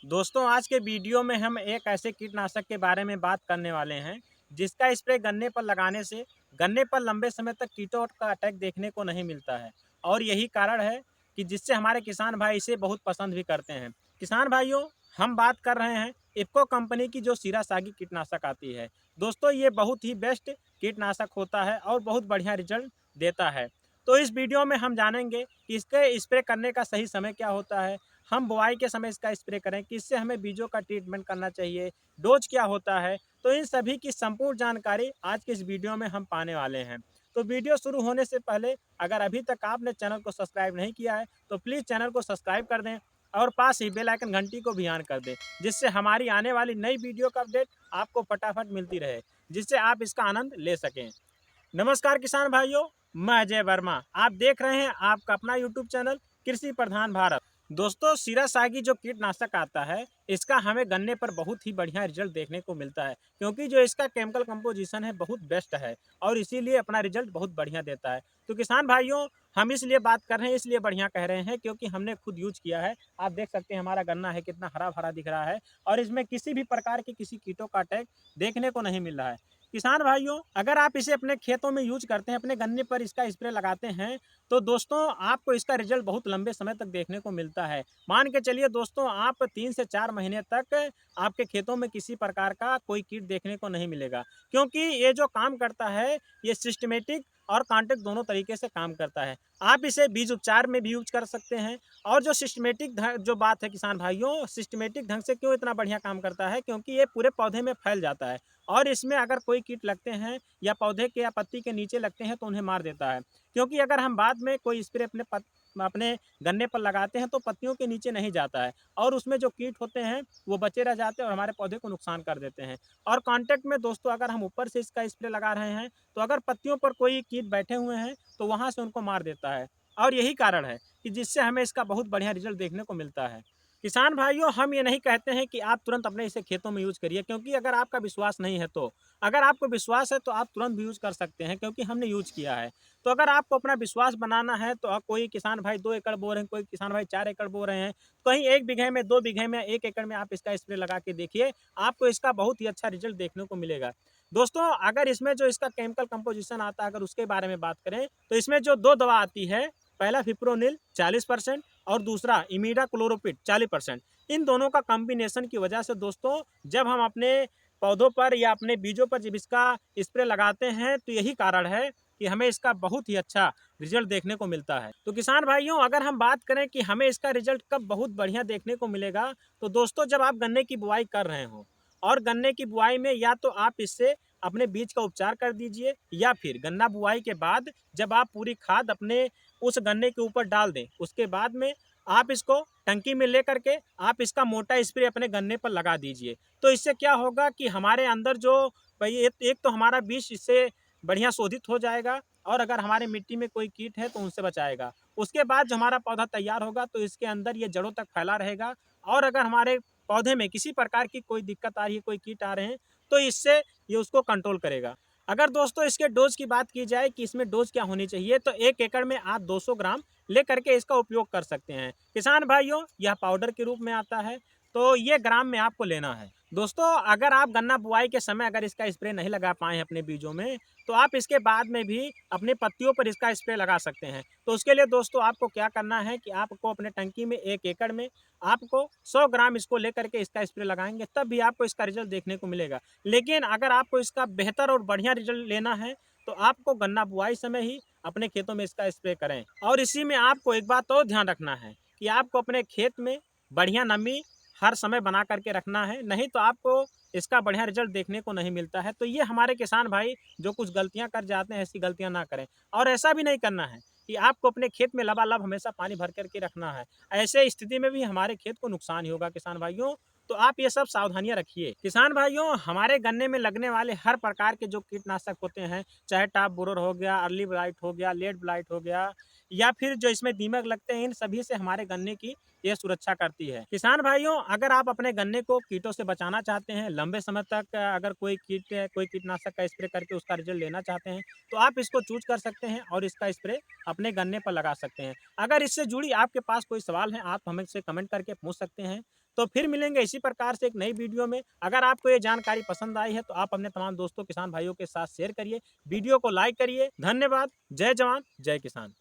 दोस्तों आज के वीडियो में हम एक ऐसे कीटनाशक के बारे में बात करने वाले हैं जिसका स्प्रे गन्ने पर लगाने से गन्ने पर लंबे समय तक कीटों का अटैक देखने को नहीं मिलता है। और यही कारण है कि जिससे हमारे किसान भाई इसे बहुत पसंद भी करते हैं। किसान भाइयों, हम बात कर रहे हैं इफ़को कंपनी की जो शिरासागी कीटनाशक आती है। दोस्तों ये बहुत ही बेस्ट कीटनाशक होता है और बहुत बढ़िया रिजल्ट देता है। तो इस वीडियो में हम जानेंगे कि इसके स्प्रे करने का सही समय क्या होता है, हम बुआई के समय इसका स्प्रे करें, किससे हमें बीजों का ट्रीटमेंट करना चाहिए, डोज क्या होता है। तो इन सभी की संपूर्ण जानकारी आज के इस वीडियो में हम पाने वाले हैं। तो वीडियो शुरू होने से पहले अगर अभी तक आपने चैनल को सब्सक्राइब नहीं किया है तो प्लीज़ चैनल को सब्सक्राइब कर दें और पास ही बेल आइकन घंटी को भी ऑन कर दें, जिससे हमारी आने वाली नई वीडियो का अपडेट आपको फटाफट मिलती रहे, जिससे आप इसका आनंद ले सकें। नमस्कार किसान भाइयों, मैं अजय वर्मा। आप देख रहे हैं आपका अपना यूट्यूब चैनल कृषि प्रधान भारत। दोस्तों शिरासागी जो कीटनाशक आता है इसका हमें गन्ने पर बहुत ही बढ़िया रिजल्ट देखने को मिलता है, क्योंकि जो इसका केमिकल कंपोजिशन है बहुत बेस्ट है और इसीलिए अपना रिजल्ट बहुत बढ़िया देता है। तो किसान भाइयों, हम इसलिए बात कर रहे हैं, इसलिए बढ़िया कह रहे हैं क्योंकि हमने खुद यूज किया है। आप देख सकते हैं हमारा गन्ना है कितना हरा भरा दिख रहा है और इसमें किसी भी प्रकार के किसी कीटों का अटैक देखने को नहीं मिल रहा है। किसान भाइयों, अगर आप इसे अपने खेतों में यूज करते हैं, अपने गन्ने पर इसका स्प्रे लगाते हैं, तो दोस्तों आपको इसका रिजल्ट बहुत लंबे समय तक देखने को मिलता है। मान के चलिए दोस्तों, आप 3 से 4 महीने तक आपके खेतों में किसी प्रकार का कोई कीट देखने को नहीं मिलेगा, क्योंकि ये जो काम करता है ये सिस्टमेटिक और कॉन्टैक्ट दोनों तरीके से काम करता है। आप इसे बीज उपचार में भी यूज कर सकते हैं। और जो सिस्टमेटिक जो बात है किसान भाइयों, सिस्टमेटिक ढंग से क्यों इतना बढ़िया काम करता है, क्योंकि ये पूरे पौधे में फैल जाता है और इसमें अगर कोई कीट लगते हैं या पौधे के या पत्ती के नीचे लगते हैं तो उन्हें मार देता है। क्योंकि अगर हम बाद में कोई स्प्रे अपने गन्ने पर लगाते हैं तो पत्तियों के नीचे नहीं जाता है और उसमें जो कीट होते हैं वो बचे रह जाते हैं और हमारे पौधे को नुकसान कर देते हैं। और कांटेक्ट में दोस्तों अगर हम ऊपर से इसका स्प्रे लगा रहे हैं तो अगर पत्तियों पर कोई कीट बैठे हुए हैं तो वहाँ से उनको मार देता है। और यही कारण है कि जिससे हमें इसका बहुत बढ़िया रिजल्ट देखने को मिलता है। किसान भाइयों, हम ये नहीं कहते हैं कि आप तुरंत अपने इसे खेतों में यूज करिए, क्योंकि अगर आपका विश्वास नहीं है तो अगर आपको विश्वास है तो आप तुरंत भी यूज कर सकते हैं, क्योंकि हमने यूज किया है। तो अगर आपको अपना विश्वास बनाना है तो आप, कोई किसान भाई 2 एकड़ बो रहे हैं, कोई किसान भाई 4 एकड़ बो रहे हैं, कहीं 1 बीघे में, 2 बीघे में, 1 एकड़ में आप इसका स्प्रे लगा के देखिए, आपको इसका बहुत ही अच्छा रिजल्ट देखने को मिलेगा। दोस्तों अगर इसमें जो इसका केमिकल कंपोजिशन आता है, अगर उसके बारे में बात करें तो इसमें जो 2 दवा आती है, पहला फिप्रोनिल 40% और दूसरा इमिडाक्लोरोपिड 40%। इन दोनों का कॉम्बिनेशन की वजह से दोस्तों जब हम अपने पौधों पर या अपने बीजों पर जब इसका स्प्रे लगाते हैं तो यही कारण है कि हमें इसका बहुत ही अच्छा रिजल्ट देखने को मिलता है। तो किसान भाइयों, अगर हम बात करें कि हमें इसका रिजल्ट कब बहुत बढ़िया देखने को मिलेगा, तो दोस्तों जब आप गन्ने की बुआई कर रहे हो और गन्ने की बुआई में या तो आप इससे अपने बीज का उपचार कर दीजिए, या फिर गन्ना बुआई के बाद जब आप पूरी खाद अपने उस गन्ने के ऊपर डाल दें, उसके बाद में आप इसको टंकी में ले करके आप इसका मोटा स्प्रे अपने गन्ने पर लगा दीजिए। तो इससे क्या होगा कि हमारे अंदर जो भाई एक तो हमारा बीज इससे बढ़िया शोधित हो जाएगा और अगर हमारे मिट्टी में कोई कीट है तो उनसे बचाएगा। उसके बाद जो हमारा पौधा तैयार होगा तो इसके अंदर ये जड़ों तक फैला रहेगा और अगर हमारे पौधे में किसी प्रकार की कोई दिक्कत आ रही है, कोई कीट आ रहे हैं, तो इससे ये उसको कंट्रोल करेगा। अगर दोस्तों इसके डोज की बात की जाए कि इसमें डोज क्या होनी चाहिए, तो 1 एकड़ में आप 200 ग्राम ले करके इसका उपयोग कर सकते हैं। किसान भाइयों, यह पाउडर के रूप में आता है, तो ये ग्राम में आपको लेना है। दोस्तों अगर आप गन्ना बुआई के समय अगर इसका स्प्रे नहीं लगा पाए हैं अपने बीजों में, तो आप इसके बाद में भी अपनी पत्तियों पर इसका स्प्रे लगा सकते हैं। तो उसके लिए दोस्तों आपको क्या करना है कि आपको अपने टंकी में 1 एकड़ में आपको 100 ग्राम इसको लेकर के इसका स्प्रे लगाएंगे, तब भी आपको इसका रिजल्ट देखने को मिलेगा। लेकिन अगर आपको इसका बेहतर और बढ़िया रिजल्ट लेना है तो आपको गन्ना बुआई समय ही अपने खेतों में इसका स्प्रे करें। और इसी में आपको एक बात और ध्यान रखना है कि आपको अपने खेत में बढ़िया नमी हर समय बना करके रखना है, नहीं तो आपको इसका बढ़िया रिजल्ट देखने को नहीं मिलता है। तो ये हमारे किसान भाई जो कुछ गलतियां कर जाते हैं, ऐसी गलतियां ना करें। और ऐसा भी नहीं करना है कि आपको अपने खेत में लबालब हमेशा पानी भर करके रखना है। ऐसे स्थिति में भी हमारे खेत को नुकसान ही होगा किसान भाइयों। तो आप ये सब सावधानियां रखिए। किसान भाइयों, हमारे गन्ने में लगने वाले हर प्रकार के जो कीटनाशक होते हैं, चाहे टॉप बोरर हो गया, अर्ली ब्लाइट हो गया, लेट ब्लाइट हो गया, या फिर जो इसमें दीमक लगते हैं, इन सभी से हमारे गन्ने की ये सुरक्षा करती है। किसान भाइयों, अगर आप अपने गन्ने को कीटों से बचाना चाहते हैं, लंबे समय तक अगर कोई कीटनाशक का स्प्रे करके उसका रिजल्ट लेना चाहते हैं, तो आप इसको चूज कर सकते हैं और इसका स्प्रे अपने गन्ने पर लगा सकते हैं। अगर इससे जुड़ी आपके पास कोई सवाल है, आप हमसे कमेंट करके पूछ सकते हैं। तो फिर मिलेंगे इसी प्रकार से एक नई वीडियो में। अगर आपको ये जानकारी पसंद आई है तो आप अपने तमाम दोस्तों किसान भाइयों के साथ शेयर करिए, वीडियो को लाइक करिए। धन्यवाद। जय जवान जय किसान।